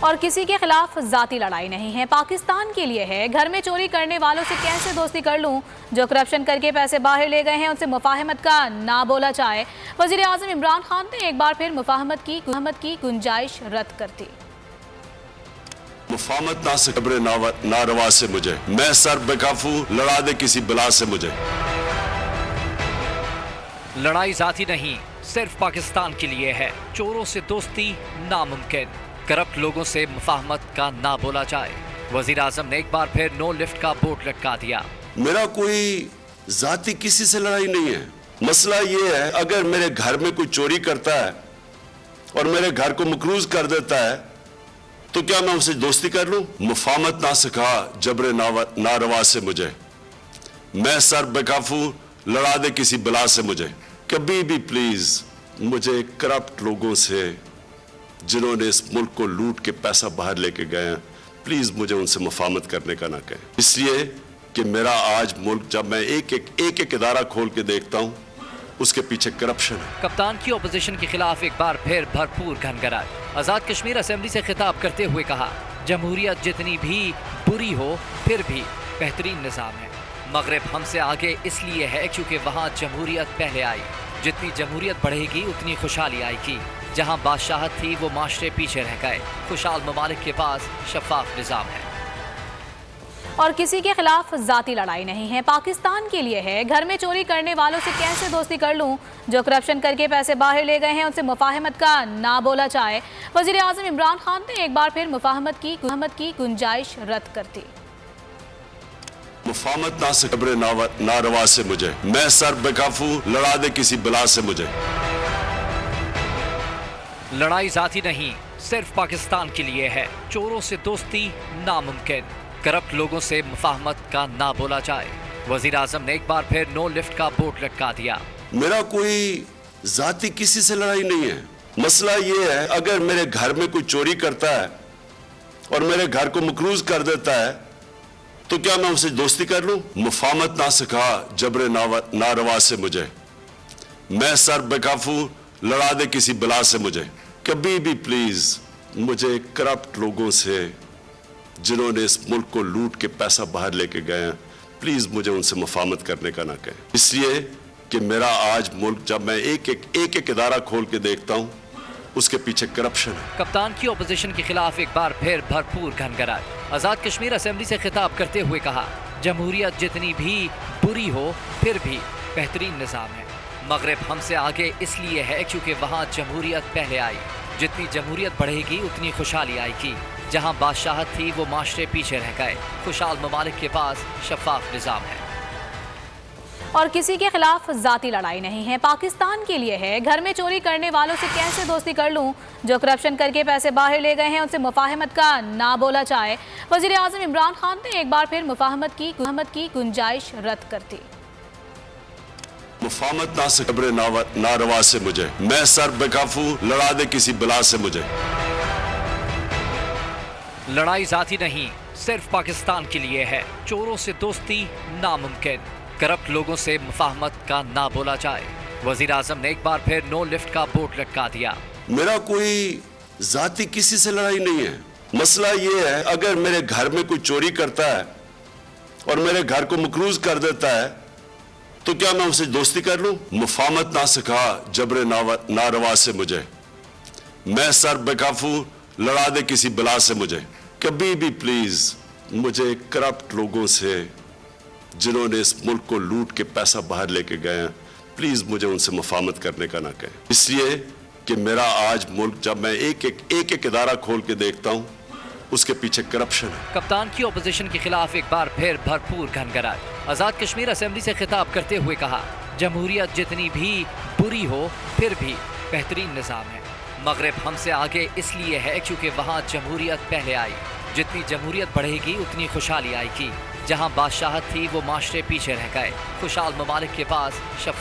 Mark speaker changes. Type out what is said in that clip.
Speaker 1: और किसी के खिलाफ जाती लड़ाई नहीं है, पाकिस्तान के लिए है। घर में चोरी करने वालों से कैसे दोस्ती कर लूं? जो करप्शन करके पैसे बाहर ले गए हैं उनसे मुफाहमत का ना बोला जाए। वजीर आजम इमरान खान ने एक बार फिर मुफाहमत की गुंजाइश रद्द कर दी।
Speaker 2: मुफाहमत ना से कब्र नारवा से मुझे, मैं सर बेकाफू लड़ा दे किसी बला से मुझे।
Speaker 3: लड़ाई जाती नहीं, सिर्फ पाकिस्तान के लिए है। चोरों से दोस्ती नामुमकिन, करप्ट लोगों से मुफाहमत का ना बोला जाए। वजीर आजम ने एक बार फिर नो लिफ्ट का बोर्ड लटका दिया।
Speaker 2: मेरा कोई जाती किसी से लड़ाई नहीं है। मसला ये है, अगर मेरे घर में कोई चोरी करता है और मेरे घर को मकरूज कर देता है तो क्या मैं उसे दोस्ती कर लूं? मुफाहमत ना सिखा जबरे नारवा से मुझे, मैं सर बेकाफू लड़ा दे किसी बला से मुझे। कभी भी प्लीज मुझे करप्ट लोगों से, जिन्होंने इस मुल्क को लूट के पैसा बाहर लेके गए हैं, प्लीज मुझे उनसे मुफाहमत करने का ना कहें। इसलिए कि मेरा आज मुल्क, जब मैं एक एक इदारा खोल के देखता हूं, उसके पीछे करप्शन है।
Speaker 3: कप्तान की ओपोजिशन के खिलाफ एक बार फिर भरपूर घनघनाट। आजाद कश्मीर असेंबली से खिताब करते हुए कहा, जमहूरियत जितनी भी बुरी हो फिर भी बेहतरीन निज़ाम है। मगरिब हमसे आगे इसलिए है क्योंकि वहाँ जमहूरियत पहले आई। जितनी जमहूरियत बढ़ेगी उतनी खुशहाली आएगी। जहाँ बादशाहत थी वो माशरे पीछे रह गए। खुशहाल ममालिक के पास शफाफ निज़ाम है
Speaker 1: और किसी के खिलाफ जाती लड़ाई नहीं है, पाकिस्तान के लिए है। घर में चोरी करने वालों से कैसे दोस्ती कर लूं? जो करप्शन करके पैसे बाहर ले गए हैं उनसे मुफाहमत का ना बोला जाए। वजीर आजम इमरान खान ने एक बार फिर मुफाहमत की गुंजाइश रद्द कर दी।
Speaker 2: मुफाहमत ना से कब्र नारवा से मुझे, मैं सर बेकाफू लड़ा दे किसी बला से मुझे।
Speaker 3: लड़ाई जाती नहीं, सिर्फ पाकिस्तान के लिए है। चोरों से दोस्ती नामुमकिन, करप्ट लोगों से मुफाहमत का ना बोला जाए। वजीर आजम ने एक बार फिर नो लिफ्ट का बोर्ड लटका दिया।
Speaker 2: मेरा कोई जाती किसी से लड़ाई नहीं है। मसला ये है, अगर मेरे घर में कोई चोरी करता है और मेरे घर को मकरूज कर देता है तो क्या मैं उसे दोस्ती कर लूं? मुफाहमत ना सिखा जबरे नारवा से मुझे, मैं सर बेकाफू लड़ा दे किसी बला से मुझे। कभी भी प्लीज मुझे करप्ट लोगों से, जिन्होंने इस मुल्क को लूट के पैसा बाहर लेके गए हैं, प्लीज मुझे उनसे मुफाहमत करने का ना कहें। इसलिए कि मेरा आज मुल्क, जब मैं एक इदारा खोल के देखता हूं, उसके पीछे करप्शन है।
Speaker 3: कप्तान की ओपोजिशन के खिलाफ एक बार फिर भरपूर घनघनाट। आजाद कश्मीर असेंबली से खिताब करते हुए कहा, जमहूरियत जितनी भी बुरी हो फिर भी बेहतरीन निज़ाम है। मगरिब हमसे आगे इसलिए है क्योंकि वहाँ जमहूरियत पहले आई। जितनी जमहूरियत बढ़ेगी उतनी खुशहाली आएगी। जहाँ बादशाहत थी वो माशरे पीछे रह गए। खुशहाल ममालिक के पास शफाफ निज़ाम है
Speaker 1: और किसी के खिलाफ जाती लड़ाई नहीं है, पाकिस्तान के लिए है। घर में चोरी करने वालों से कैसे दोस्ती कर लूं? जो करप्शन करके पैसे बाहर ले गए हैं उनसे मुफाहमत का ना बोला जाए। वजीर आजम इमरान खान ने एक बार फिर मुफाहमत की गुंजाइश रद्द कर दी।
Speaker 2: मुफाहमत ना से कब्र नारवा से मुझे, मैं सर बेकाफू लड़ा दे किसी बला से मुझे।
Speaker 3: लड़ाई जाती नहीं, सिर्फ पाकिस्तान के लिए है। चोरों से दोस्ती नामुमकिन, करप्ट लोगों से मुफाहमत का ना बोला जाए। वजीर आजम ने एक बार फिर नो लिफ्ट का बोर्ड लटका दिया।
Speaker 2: मेरा कोई जाती किसी से लड़ाई नहीं है। मसला ये है, अगर मेरे घर में कोई चोरी करता है और मेरे घर को मकरूज कर देता है तो क्या मैं उसे दोस्ती कर लूं? मुफाहमत ना सिखा जबरे नारवा से मुझे, मैं सर बेकाफू लड़ा दे किसी बला से मुझे। कभी भी प्लीज मुझे करप्ट लोगों से, जिन्होंने इस मुल्क को लूट के पैसा बाहर लेके गए हैं, प्लीज मुझे उनसे मुफाहमत करने का ना कहें। इसलिए कि मेरा आज मुल्क, जब मैं एक इदारा खोल के देखता हूं, उसके पीछे करप्शन है।
Speaker 3: कप्तान की ओपोजिशन के खिलाफ एक बार फिर भरपूर घनघनाट। आजाद कश्मीर असेंबली से खिताब करते हुए कहा, जमहूरियत जितनी भी बुरी हो फिर भी बेहतरीन निज़ाम है। मगरिब हमसे आगे इसलिए है क्योंकि वहाँ जमहूरियत पहले आई। जितनी जमहूरियत बढ़ेगी उतनी खुशहाली आएगी। जहाँ बादशाहत थी वो माशरे पीछे रह गए। खुशहाल ममालिक के पास शफा